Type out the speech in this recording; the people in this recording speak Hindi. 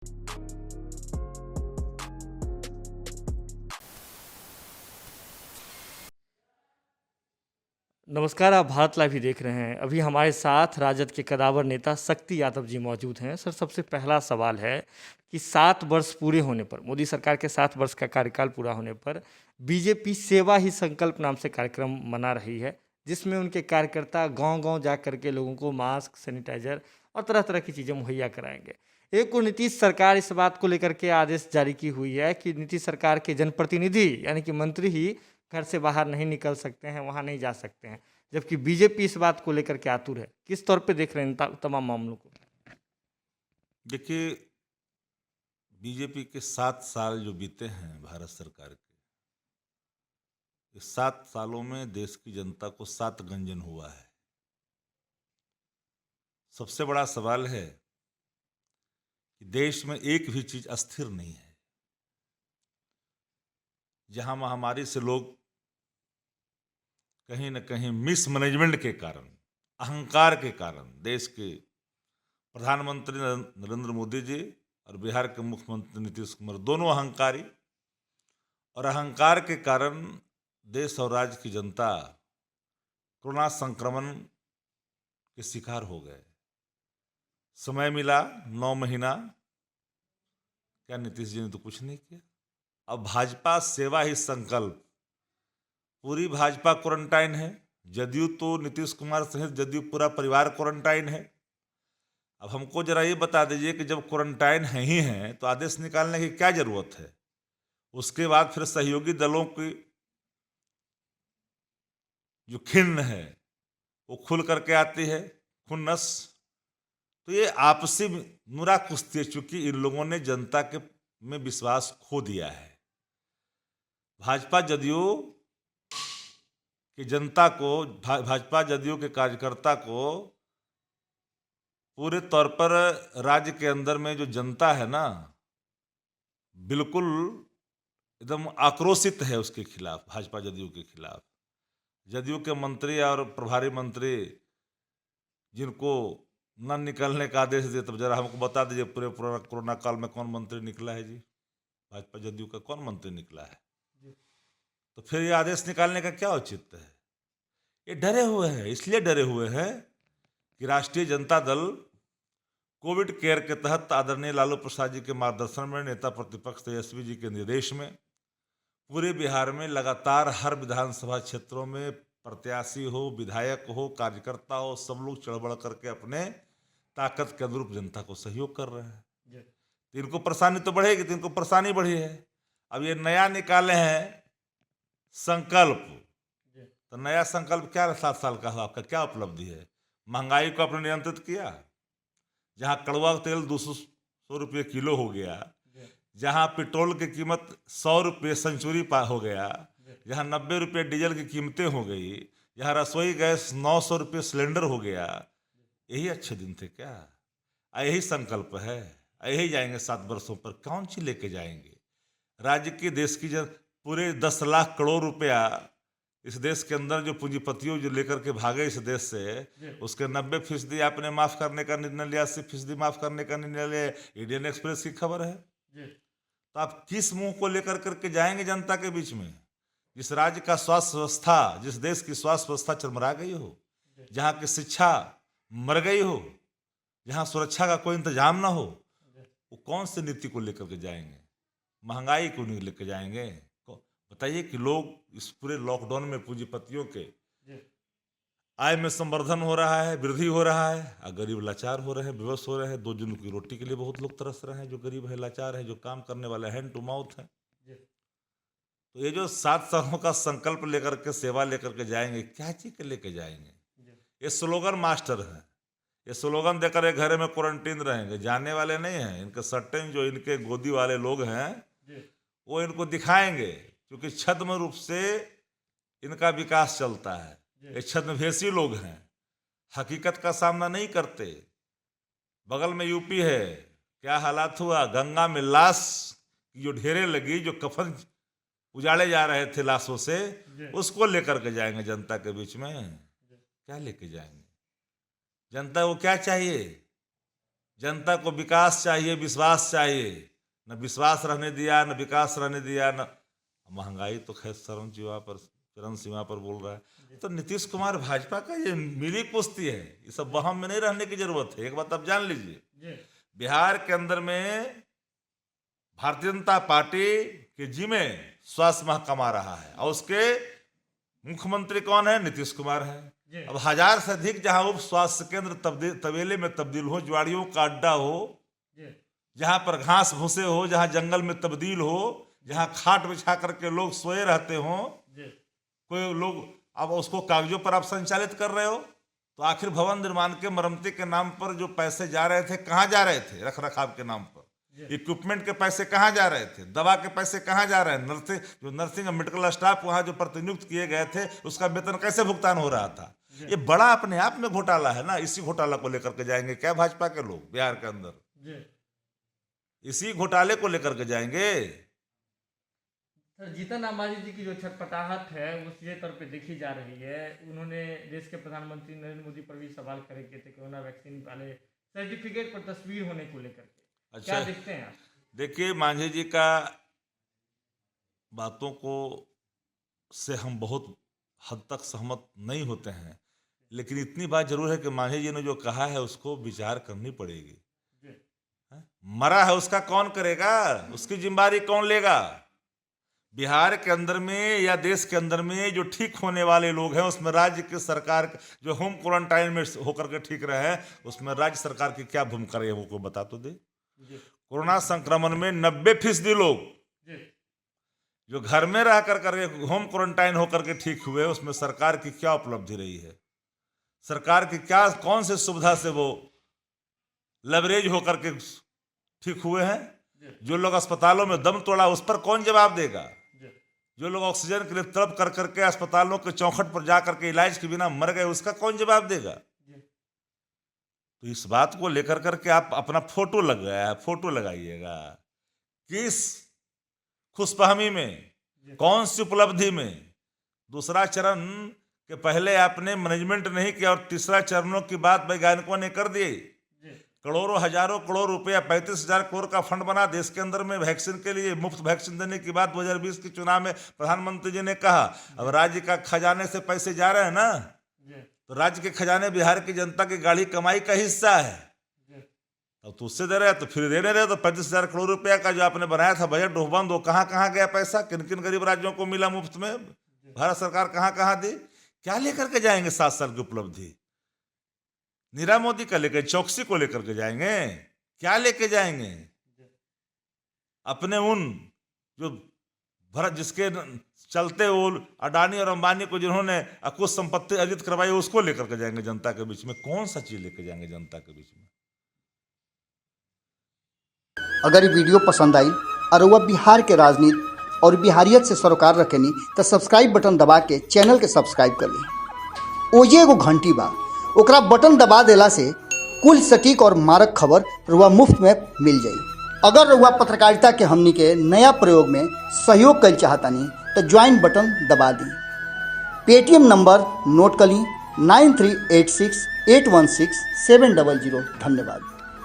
नमस्कार, आप भारत लाइव ही देख रहे हैं। अभी हमारे साथ राजद के कदावर नेता शक्ति यादव जी मौजूद हैं। सर, सबसे पहला सवाल है कि 7 वर्ष पूरे होने पर, मोदी सरकार के 7 वर्ष का कार्यकाल पूरा होने पर बीजेपी सेवा ही संकल्प नाम से कार्यक्रम मना रही है, जिसमें उनके कार्यकर्ता गांव-गांव जा कर के लोगों को मास्क, सैनिटाइजर और तरह-तरह की चीज़ें मुहैया कराएंगे। एक और नीतीश सरकार इस बात को लेकर के आदेश जारी की हुई है कि नीतीश सरकार के जनप्रतिनिधि यानी कि मंत्री ही घर से बाहर नहीं निकल सकते हैं, वहाँ नहीं जा सकते हैं, जबकि बीजेपी इस बात को लेकर के आतुर है। किस तौर पे देख रहे हैं इन तमाम मामलों को? देखिए, बीजेपी के 7 साल जो बीते हैं भारत सरकार के, इस 7 सालों में देश की जनता को 7 गंजन हुआ है। सबसे बड़ा सवाल है कि देश में एक भी चीज अस्थिर नहीं है। जहां महामारी से लोग कहीं न कहीं मिसमैनेजमेंट के कारण, अहंकार के कारण, देश के प्रधानमंत्री नरेंद्र मोदी जी और बिहार के मुख्यमंत्री नीतीश कुमार दोनों अहंकारी, और अहंकार के कारण देश और राज्य की जनता कोरोना संक्रमण के शिकार हो गए। समय मिला 9 महीना, क्या नीतीश जी ने तो कुछ नहीं किया। अब भाजपा सेवा ही संकल्प, पूरी भाजपा क्वारंटाइन है। जदयू तो नीतीश कुमार सहित जदयू पूरा परिवार क्वारंटाइन है। अब हमको जरा ये बता दीजिए कि जब क्वारंटाइन है ही है तो आदेश निकालने की क्या जरूरत है। उसके बाद फिर सहयोगी दलों की जो खिन्न है वो खुल करके आती है, खुन्नस। तो ये आपसी मुरा कुश्ती है, चूंकि इन लोगों ने जनता के में विश्वास खो दिया है। भाजपा जदयू की जनता को, भाजपा जदयू के कार्यकर्ता को पूरे तौर पर राज्य के अंदर में जो जनता है ना, बिल्कुल एकदम आक्रोशित है उसके खिलाफ, भाजपा जदयू के खिलाफ। जदयू के मंत्री और प्रभारी मंत्री जिनको न निकलने का आदेश दिए, तब जरा हमको बता दीजिए पूरे कोरोना काल में कौन मंत्री निकला है जी? भाजपा जदयू का कौन मंत्री निकला है? तो फिर ये आदेश निकालने का क्या औचित्य है? ये डरे हुए हैं, इसलिए डरे हुए हैं कि राष्ट्रीय जनता दल कोविड केयर के तहत आदरणीय लालू प्रसाद जी के मार्गदर्शन में, नेता प्रतिपक्ष तेजस्वी जी के निर्देश में पूरे बिहार में लगातार हर विधानसभा क्षेत्रों में प्रत्याशी हो, विधायक हो, कार्यकर्ता हो, सब लोग चढ़ बढ़ करके अपने ताकत के अनुरूप जनता को सहयोग कर रहे हैं। तो इनको परेशानी तो बढ़ेगी, तो इनको परेशानी बढ़ी है। अब ये नया निकाले हैं संकल्प, तो नया संकल्प क्या 7 साल का है? आपका क्या उपलब्धि है? महंगाई को आपने नियंत्रित किया। जहां कड़वा तेल 200 रुपये किलो हो गया, जहां पेट्रोल की कीमत 100 रुपये सेंचुरी हो गया, जहां 90 रुपये डीजल की कीमतें हो गई, जहां रसोई गैस 900 रुपये सिलेंडर हो गया, यही अच्छे दिन थे क्या? यही संकल्प है? यही जाएंगे 7 वर्षों पर? कौन सी लेके जाएंगे? राज्य की, देश की पूरे 10 लाख करोड़ रुपया इस देश के अंदर जो पूंजीपतियों जो लेकर के भागे इस देश से, उसके 90% आपने माफ करने का निर्णय लिया, 80% माफ करने का निर्णय लिया। इंडियन एक्सप्रेस की खबर है। तो आप किस मुंह को लेकर करके जाएंगे जनता के बीच में? जिस राज्य का स्वास्थ्य व्यवस्था, जिस देश की स्वास्थ्य व्यवस्था चरमरा गई हो, जहां की शिक्षा मर गई हो, जहां सुरक्षा का कोई इंतजाम ना हो, वो कौन सी नीति को लेकर के जाएंगे? महंगाई को नहीं लेकर जाएंगे? बताइए कि लोग इस पूरे लॉकडाउन में पूंजीपतियों के आय में संवर्धन हो रहा है, वृद्धि हो रहा है, और गरीब लाचार हो रहे हैं, विवश हो रहे हैं। 2 दिन की रोटी के लिए बहुत लोग तरस रहे हैं, जो गरीब है, लाचार है, जो काम करने वाले हैंड टू माउथ है। तो ये जो 7 सालों का संकल्प लेकर के, सेवा लेकर के जाएंगे, क्या चीज के लेके जाएंगे? ये स्लोगन मास्टर है। ये स्लोगन देकर एक घर में क्वारंटीन रहेंगे, जाने वाले नहीं हैं। इनके सर्टेन जो इनके गोदी वाले लोग हैं वो इनको दिखाएंगे, क्योंकि छद्म रूप से इनका विकास चलता है। ये छद्मवेशी लोग हैं, हकीकत का सामना नहीं करते। बगल में यूपी है, क्या हालात हुआ? गंगा में लाश की जो ढेरे लगी, जो कफन उजाड़े जा रहे थे लाशों से, उसको लेकर के जाएंगे जनता के बीच में। क्या लेके जाएंगे? जनता को क्या चाहिए? जनता को विकास चाहिए, विश्वास चाहिए, न विश्वास रहने दिया, न विकास रहने दिया, न महंगाई तो खैर चरम सीमा पर बोल रहा है। तो नीतीश कुमार भाजपा का ये मिली कुश्ती है, ये सब वहम में नहीं रहने की जरूरत है। एक बात आप जान लीजिए, बिहार के अंदर में भारतीय जनता पार्टी के जिम्मे स्वास्थ्य महकमा रहा है और उसके मुख्यमंत्री कौन है? नीतीश कुमार है। अब 1000 से अधिक जहां उप स्वास्थ्य केंद्र तबेले में तब्दील हो, जुआड़ियों का अड्डा हो, जहां पर घास भूसे हो, जहां जंगल में तब्दील हो, जहां खाट बिछा करके लोग सोए रहते हो, कोई लोग अब उसको कागजों पर आप संचालित कर रहे हो। तो आखिर भवन निर्माण के मरम्मती के नाम पर जो पैसे जा रहे थे, कहाँ जा रहे थे? रख रखाव के नाम पर इक्विपमेंट के पैसे कहाँ जा रहे थे? दवा के पैसे कहाँ जा रहे हैं? नर्सिंग और मेडिकल स्टाफ वहां जो प्रतिनियुक्त किए गए थे, उसका वेतन कैसे भुगतान हो रहा था? ये बड़ा अपने आप में घोटाला है ना। इसी घोटाला को लेकर के जाएंगे क्या भाजपा के लोग बिहार के अंदर? इसी घोटाले को लेकर के जाएंगे। सर, जीतन राम मांझी जी की जो छटपटाहट है वो सीधे तौर पे देखी जा रही है। उन्होंने देश के प्रधानमंत्री नरेंद्र मोदी पर भी सवाल खड़े किए थे कोरोना वैक्सीन वाले सर्टिफिकेट पर तस्वीर होने को लेकर के। अच्छा, क्या देखते हैं आप? देखिए, मांझी जी का बातों को से हम बहुत हद तक सहमत नहीं होते हैं, लेकिन इतनी बात जरूर है कि मांझी जी ने जो कहा है उसको विचार करनी पड़ेगी। मरा है उसका कौन करेगा? उसकी जिम्मेदारी कौन लेगा? बिहार के अंदर में या देश के अंदर में जो ठीक होने वाले लोग हैं, उसमें राज्य की सरकार जो होम क्वारंटाइन में होकर के ठीक रहे, उसमें राज्य सरकार की क्या भूमिका रही है वो कोई बता तो दे। कोरोना संक्रमण में 90% लोग जो घर में रह कर होम क्वारंटाइन होकर के ठीक हुए, उसमें सरकार की क्या उपलब्धि रही है? सरकार की क्या कौन से सुविधा से वो लेवरेज होकर के ठीक हुए हैं? जो लोग अस्पतालों में दम तोड़ा, उस पर कौन जवाब देगा? जो लोग ऑक्सीजन के लिए तड़प कर करके अस्पतालों के चौखट पर जाकर के इलाज के बिना मर गए, उसका कौन जवाब देगा? तो इस बात को लेकर करके आप अपना फोटो लगाइएगा। किस खुशफहमी में, कौन सी उपलब्धि में? दूसरा चरण के पहले आपने मैनेजमेंट नहीं किया और तीसरा चरणों की बात वैज्ञानिकों ने कर दी। करोड़ों हजारों करोड़ रुपया 35,000 करोड़ का फंड बना देश के अंदर में वैक्सीन के लिए, मुफ्त वैक्सीन देने की बात 2020 के चुनाव में प्रधानमंत्री जी ने कहा। अब राज्य का खजाने से पैसे जा रहे हैं ना, तो राज्य के खजाने बिहार की जनता की गाढ़ी कमाई का हिस्सा है। अब तो उससे दे रहे तो फिर देने रहे, तो 35,000 करोड़ रुपया का जो आपने बनाया था बजट बंद हो, कहाँ कहाँ गया पैसा? किन किन गरीब राज्यों को मिला मुफ्त में? भारत सरकार कहाँ कहाँ दी? क्या लेकर के जाएंगे 7 साल की उपलब्धि? नीरव मोदी का लेकर, चौकसी को लेकर के जाएंगे? क्या लेके जाएंगे? अपने उन जो भारत जिसके चलते वो अडानी और अंबानी को जिन्होंने कुछ संपत्ति अर्जित करवाई, उसको लेकर के जाएंगे जनता के बीच में? कौन सा चीज लेके जाएंगे जनता के बीच में? अगर ये वीडियो पसंद आई और वह बिहार के राजनीति और बिहारियत से सरोकार रखेनी तो सब्सक्राइब बटन दबा के चैनल के सब्सक्राइब कर ली। ओजे एगो घंटी बा, ओकरा बटन दबा देला से कुल सटीक और मारक खबर रुआ मुफ्त में मिल जाई। अगर रुआ पत्रकारिता के हमनी के नया प्रयोग में सहयोग कर चाहतानी तो ज्वाइन बटन दबा दी। पेटीएम नंबर नोट कर ली 9386816700। धन्यवाद।